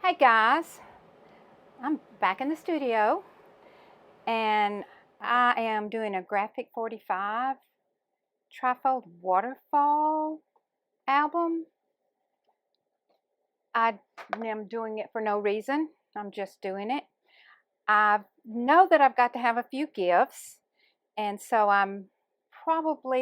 Hey guys, I'm back in the studio and I am doing a graphic 45 trifold waterfall album. I am doing it for no reason. I'm just doing it. I know that I've got to have a few gifts, and so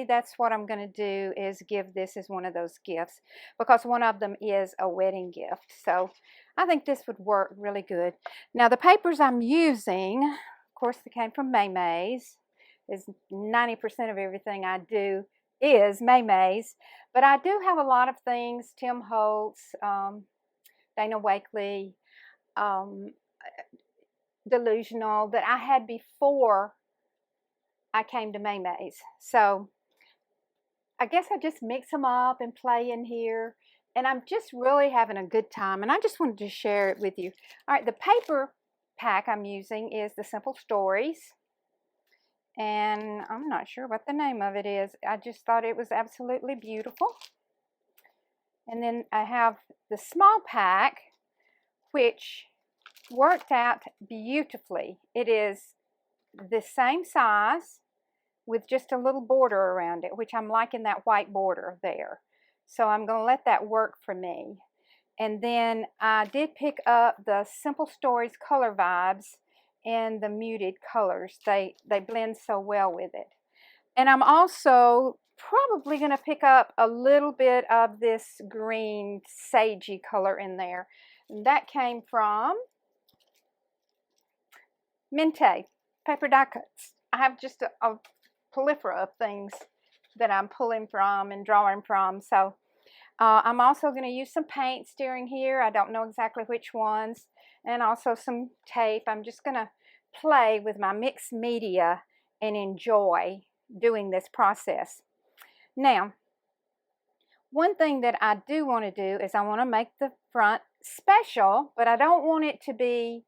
that's what I'm going to do, is give this as one of those gifts, because one of them is a wedding gift. So I think this would work really good. Now the papers I'm using, of course, they came from May's. Is 90% of everything I do is May's, but I do have a lot of things, Tim Holtz, Dana Wakley, um, Delusional, that I had before I came to May's. So I guess I just mix them up and play in here, and I'm just really having a good time, and I just wanted to share it with you. All right, the paper pack I'm using is the Simple Stories, and I'm not sure what the name of it is. I just thought it was absolutely beautiful. And then I have the small pack, which worked out beautifully. It is the same size with just a little border around it, which I'm liking that white border there. So I'm going to let that work for me. And then I did pick up the Simple Stories Color Vibes in the muted colors. They blend so well with it. And I'm also probably going to pick up a little bit of this green sagey color in there. And that came from Mintay paper die cuts. I have just a plethora of things that I'm pulling from and drawing from. So I'm also going to use some paint steering here. I don't know exactly which ones. And also some tape. I'm just going to play with my mixed media and enjoy doing this process. Now, one thing that I do want to do is I want to make the front special, but I don't want it to be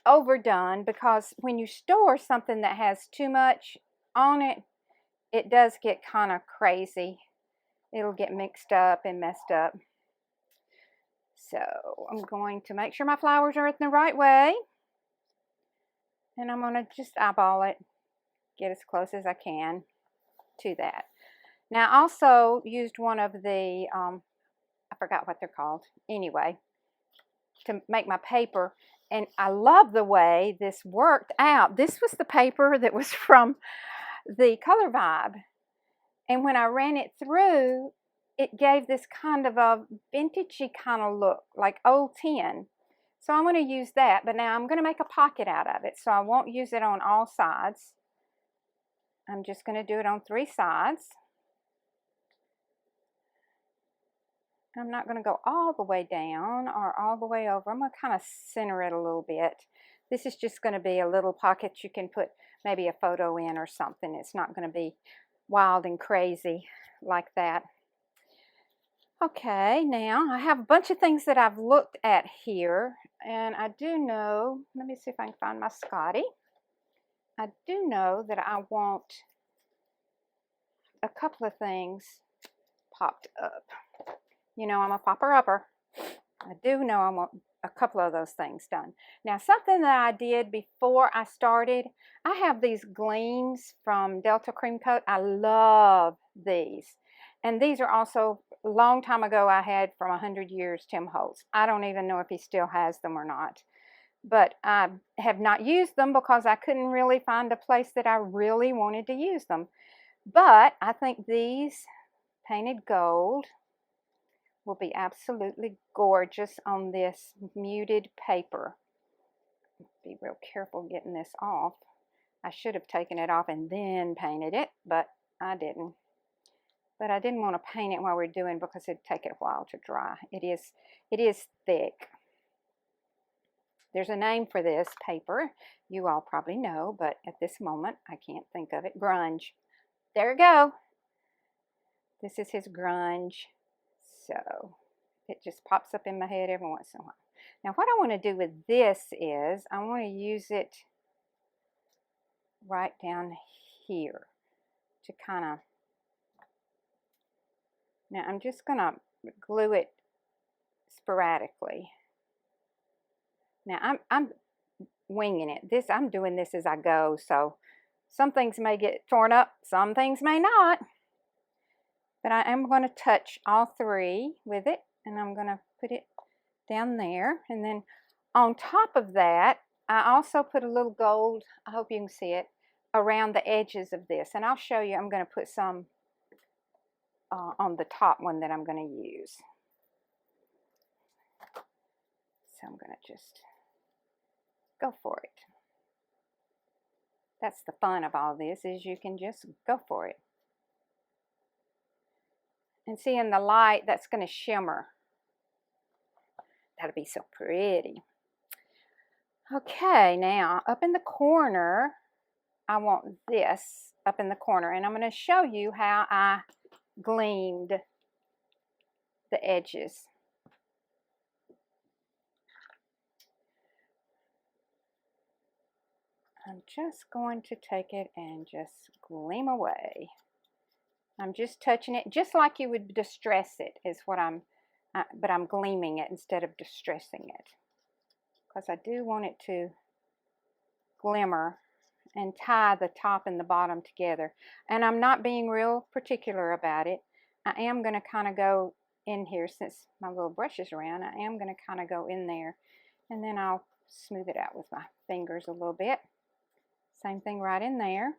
overdone, because when you store something that has too much on it, it does get kind of crazy. It'll get mixed up and messed up. So I'm going to make sure my flowers are in the right way, and I'm going to just eyeball it, get as close as I can to that. Now I also used one of the I forgot what they're called anyway, to make my paper, and I love the way this worked out. This was the paper that was from the Color Vibe, and when I ran it through, it gave this kind of a vintagey kind of look, like old tin. So I'm going to use that, but now I'm going to make a pocket out of it, so I won't use it on all sides. I'm just going to do it on 3 sides. I'm not going to go all the way down or all the way over. I'm going to kind of center it a little bit. This is just going to be a little pocket you can put maybe a photo in or something. It's not going to be wild and crazy like that. Okay, now I have a bunch of things that I've looked at here, and I do know, let me see if I can find my Scotty. I do know that I want a couple of things popped up. You know, I'm a popper-upper. I do know I want a couple of those things done. Now, something that I did before I started, I have these gleams from Delta Cream Coat. I love these. And these are also, a long time ago, I had from 100 Years Tim Holtz. I don't even know if he still has them or not. But I have not used them because I couldn't really find a place that I really wanted to use them. But I think these painted gold will be absolutely gorgeous on this muted paper. Be real careful getting this off. I should have taken it off and then painted it, but I didn't. But I didn't want to paint it while we're doing, because it'd take it a while to dry. It is thick. There's a name for this paper. You all probably know, but at this moment I can't think of it. Grunge. There we go. This is his grunge. So it just pops up in my head every once in a while. Now what I want to do with this is I want to use it right down here to kind of, now I'm just going to glue it sporadically. Now I'm winging it. I'm doing this as I go, so some things may get torn up, some things may not. But I am going to touch all three with it, and I'm going to put it down there. And then on top of that, I also put a little gold, I hope you can see it, around the edges of this. And I'll show you, I'm going to put some on the top one that I'm going to use. So I'm going to just go for it. That's the fun of all this, is you can just go for it. And see, in the light, that's going to shimmer. That'll be so pretty. Okay, now up in the corner, I want this up in the corner, and I'm going to show you how I gleamed the edges. I'm just going to take it and just gleam away. I'm just touching it just like you would distress it is what but I'm gleaming it instead of distressing it, because I do want it to glimmer and tie the top and the bottom together. And I'm not being real particular about it. I am going to kind of go in here, since my little brush is around, I am going to kind of go in there, and then I'll smooth it out with my fingers a little bit. Same thing right in there.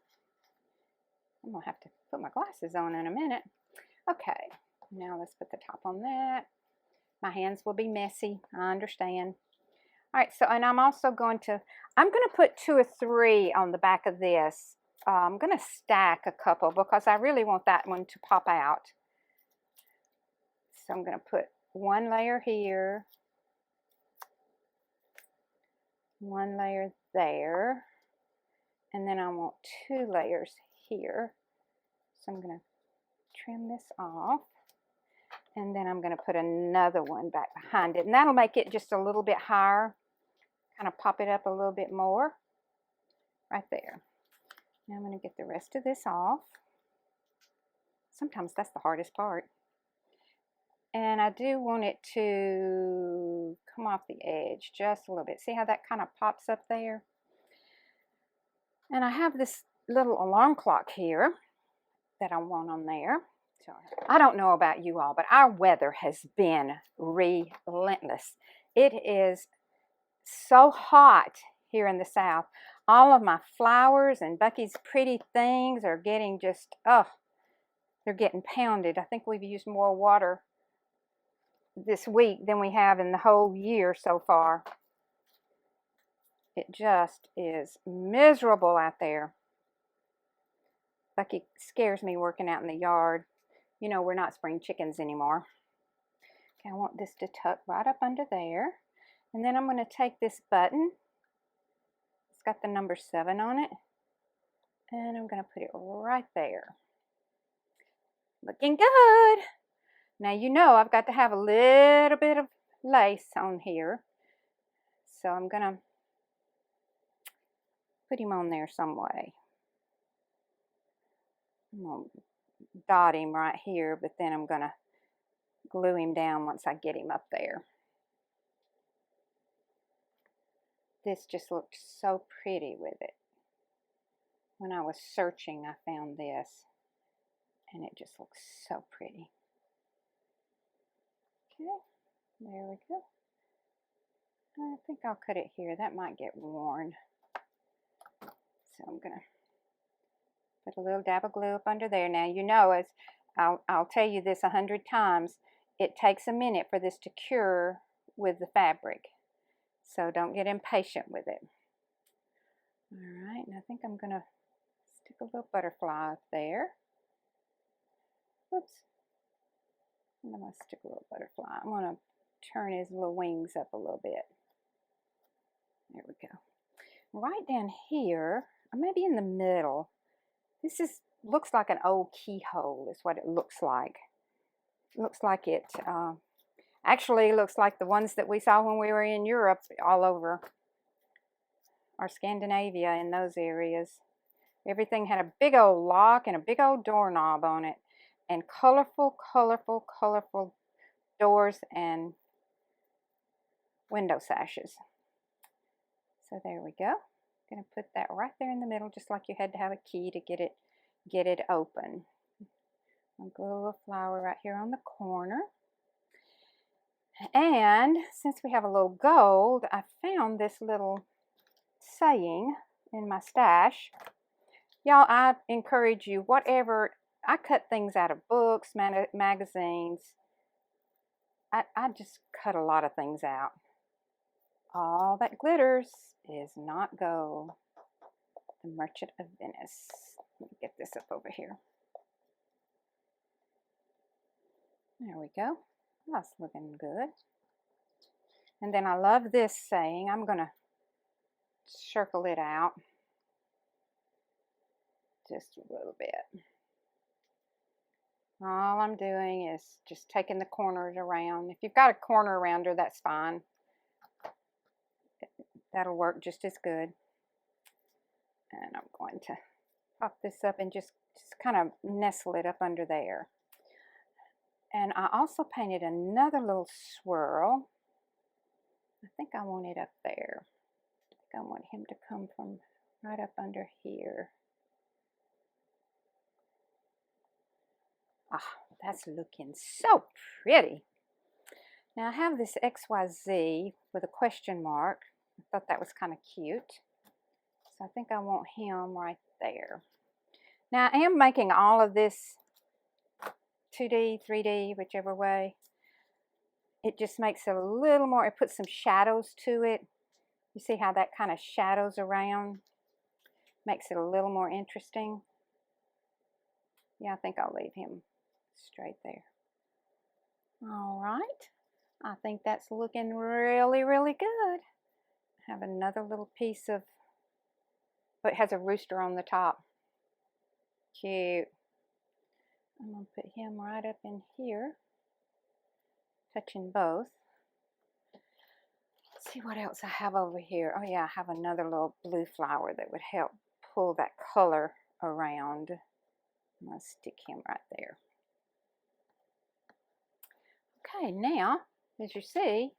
I'm going to have to put my glasses on in a minute. Okay, now let's put the top on that. My hands will be messy, I understand. All right, so, and I'm also going to, I'm going to put 2 or 3 on the back of this. I'm going to stack a couple because I really want that one to pop out. So I'm going to put 1 layer here, 1 layer there, and then I want 2 layers here. So I'm going to trim this off, and then I'm going to put another one back behind it, and that'll make it just a little bit higher, kind of pop it up a little bit more right there. Now I'm going to get the rest of this off. Sometimes that's the hardest part. And I do want it to come off the edge just a little bit. See how that kind of pops up there? And I have this little alarm clock here that I want on there. So I don't know about you all, but our weather has been relentless. It is so hot here in the South. All of my flowers and Bucky's pretty things are getting just, they're getting pounded. I think we've used more water this week than we have in the whole year so far. It just is miserable out there. Bucky scares me working out in the yard. You know, we're not spring chickens anymore. Okay, I want this to tuck right up under there. And then I'm going to take this button. It's got the number 7 on it. And I'm going to put it right there. Looking good. Now, you know, I've got to have a little bit of lace on here. So I'm going to put him on there some way. I'm going to dot him right here, but then I'm going to glue him down once I get him up there. This just looked so pretty with it. When I was searching, I found this, and it just looks so pretty. Okay, there we go. I think I'll cut it here. That might get worn. So I'm going to put a little dab of glue up under there. Now, you know, as I'll tell you this 100 times, it takes a minute for this to cure with the fabric. So don't get impatient with it. All right, and I think I'm going to stick a little butterfly up there. Oops. I'm going to stick a little butterfly. I'm going to turn his little wings up a little bit. There we go. Right down here, or maybe in the middle, this looks like an old keyhole is what it looks like. It looks like it actually looks like the ones that we saw when we were in Europe all over, or Scandinavia, in those areas. Everything had a big old lock and a big old doorknob on it, and colorful, colorful, colorful doors and window sashes. So there we go. Going to put that right there in the middle, just like you had to have a key to get it open. I'll glue a little flower right here on the corner. And since we have a little gold, I found this little saying in my stash. Y'all, I encourage you, whatever, I cut things out of books, magazines. I just cut a lot of things out. All that glitters is not gold. The Merchant of Venice. Let me get this up over here. There we go. That's looking good. And then I love this saying. I'm going to circle it out just a little bit. All I'm doing is just taking the corners around. If you've got a corner rounder, that's fine. That'll work just as good. And I'm going to pop this up and just kind of nestle it up under there. And I also painted another little swirl. I think I want it up there. I think I want him to come from right up under here. Ah, that's looking so pretty. Now I have this XYZ with a question mark. I thought that was kind of cute. So I think I want him right there. Now I am making all of this 2D, 3D, whichever way. It just makes it a little more, it puts some shadows to it. You see how that kind of shadows around? Makes it a little more interesting. Yeah, I think I'll leave him straight there. All right. I think that's looking really, really good. I have another little piece of, but it has a rooster on the top. Cute. I'm going to put him right up in here, touching both. Let's see what else I have over here. Oh yeah, I have another little blue flower that would help pull that color around. I'm going to stick him right there. Okay, now, as you see,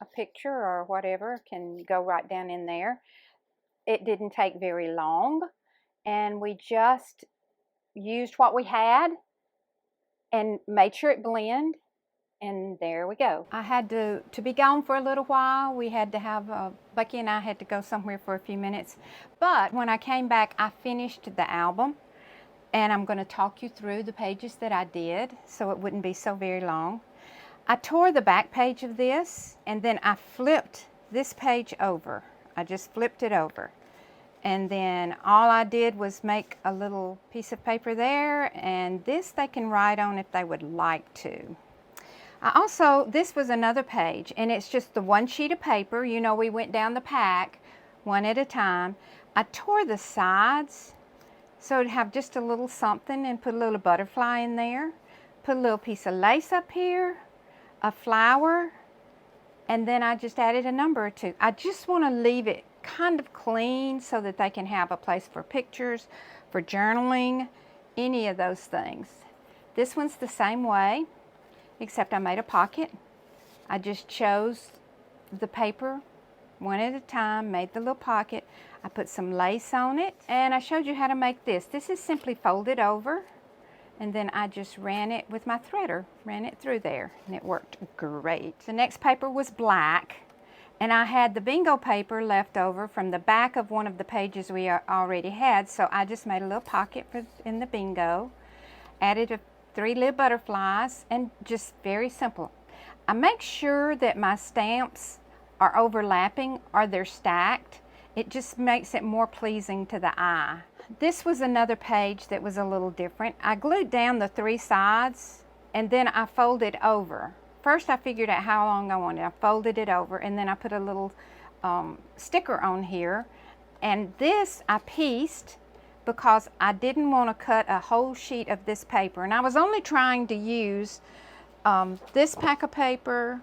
a picture or whatever can go right down in there. It didn't take very long, and we just used what we had and made sure it blended, and there we go. I had to be gone for a little while. We had to have, Bucky and I had to go somewhere for a few minutes, but when I came back, I finished the album, and I'm going to talk you through the pages that I did so it wouldn't be so very long. I tore the back page of this, and then I flipped this page over. I just flipped it over. And then all I did was make a little piece of paper there, and this they can write on if they would like to. This was another page, and it's just the one sheet of paper. You know, we went down the pack one at a time. I tore the sides so it'd have just a little something, and put a little butterfly in there. Put a little piece of lace up here, a flower, and then I just added a number or two. I just want to leave it kind of clean so that they can have a place for pictures, for journaling, any of those things. This one's the same way, except I made a pocket. I just chose the paper one at a time, made the little pocket. I put some lace on it, and I showed you how to make this. This is simply folded over, and then I just ran it with my threader, ran it through there, and it worked great. The next paper was black, and I had the bingo paper left over from the back of one of the pages we already had, so I just made a little pocket in the bingo, added 3 little butterflies, and just very simple. I make sure that my stamps are overlapping or they're stacked. It just makes it more pleasing to the eye. This was another page that was a little different. I glued down the 3 sides, and then I folded over. First I figured out how long I wanted. I folded it over, and then I put a little sticker on here, and this I pieced because I didn't want to cut a whole sheet of this paper, and I was only trying to use this pack of paper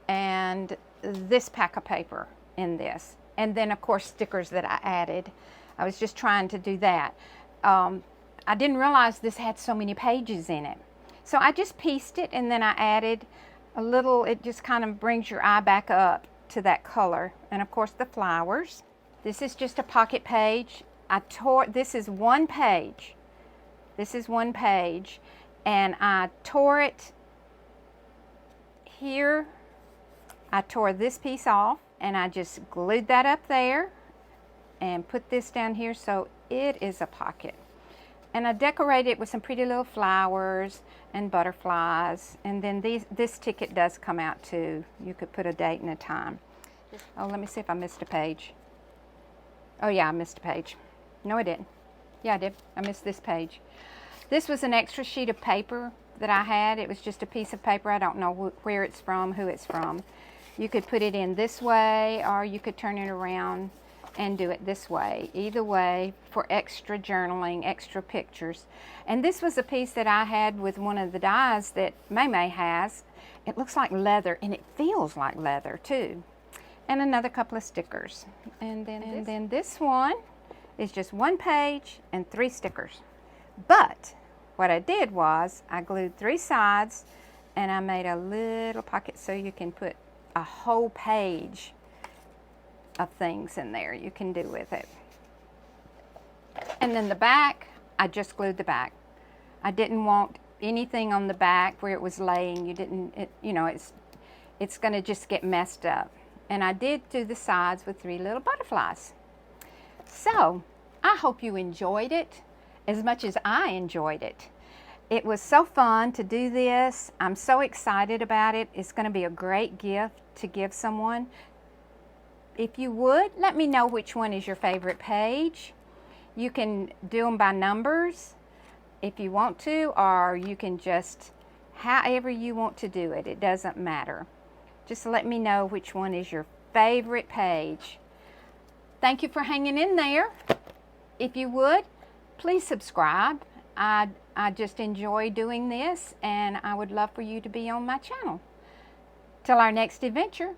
and this pack of paper in this, and then of course stickers that I added. I was just trying to do that. I didn't realize this had so many pages in it. So I just pieced it, and then I added a little, it just kind of brings your eye back up to that color. And of course the flowers. This is just a pocket page. This is one page. This is one page. And I tore it here. I tore this piece off and I just glued that up there and put this down here so it is a pocket. And I decorated it with some pretty little flowers and butterflies. And then this ticket does come out too. You could put a date and a time. Oh, let me see if I missed a page. Oh yeah, I missed a page. No, I didn't. Yeah, I did. I missed this page. This was an extra sheet of paper that I had. It was just a piece of paper. I don't know where it's from, who it's from. You could put it in this way, or you could turn it around and do it this way. Either way, for extra journaling, extra pictures. And this was a piece that I had with one of the dies that May has. It looks like leather, and it feels like leather too. And another couple of stickers. And then this one is just one page and 3 stickers. But what I did was I glued 3 sides and I made a little pocket so you can put a whole page of things in there you can do with it. And then the back, I just glued the back. I didn't want anything on the back where it was laying. It's going to just get messed up. And I did do the sides with 3 little butterflies. So I hope you enjoyed it as much as I enjoyed it. It was so fun to do this. I'm so excited about it. It's going to be a great gift to give someone. If you would, let me know which one is your favorite page. You can do them by numbers if you want to, or you can just, however you want to do it. It doesn't matter. Just let me know which one is your favorite page. Thank you for hanging in there. If you would, please subscribe. I just enjoy doing this, and I would love for you to be on my channel. Till our next adventure,